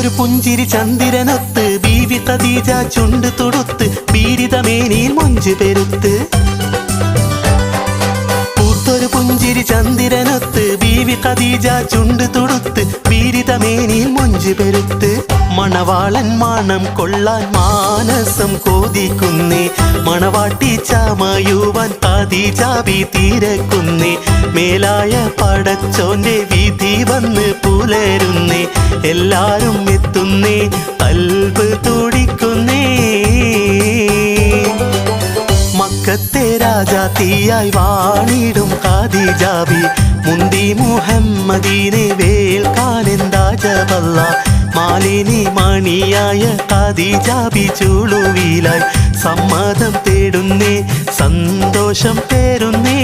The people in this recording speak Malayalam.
പൂത്തൊരു പുഞ്ചിരി ചന്ദ്രനൊത്ത് ബീവി ഖദീജ ചുണ്ട് തുടുത്ത് പീരിതമേനിയിൽ മൊഞ്ച് പെരുത്ത്. പൂത്തൊരു പുഞ്ചിരി ചന്ദ്രനൊത്ത് ബീവി ഖദീജ ചുണ്ട് തുടുത്ത് പീരിതമേനിയിൽ മൊഞ്ച് പെരുത്ത്. മണവാളൻ മാണം കൊള്ളാൻ മാനസം കോതിക്കുന്നേ, മണവാട്ടി ചമയുവാൻ ഖദീജ തിരക്കുന്നേ. മേലായ പടച്ചോന്റെ വിധി വന്ന് പുലരുന്നേ, എല്ലാരും എത്തുന്നേ കൽബ് തുടിക്കുന്നേ. മക്കത്തെ രാജാത്തിയായി വാണിടും ഖദീജ ബി, മുന്തി മുഹമ്മദീനെ വേൽക്കാനെന്താ ജബല്ല. മാലിനി മണിയായ ഖദീജ ബി ചുളുവിലായി സമ്മതം തേടുന്നേ, സന്തോഷം തേരുന്നേ.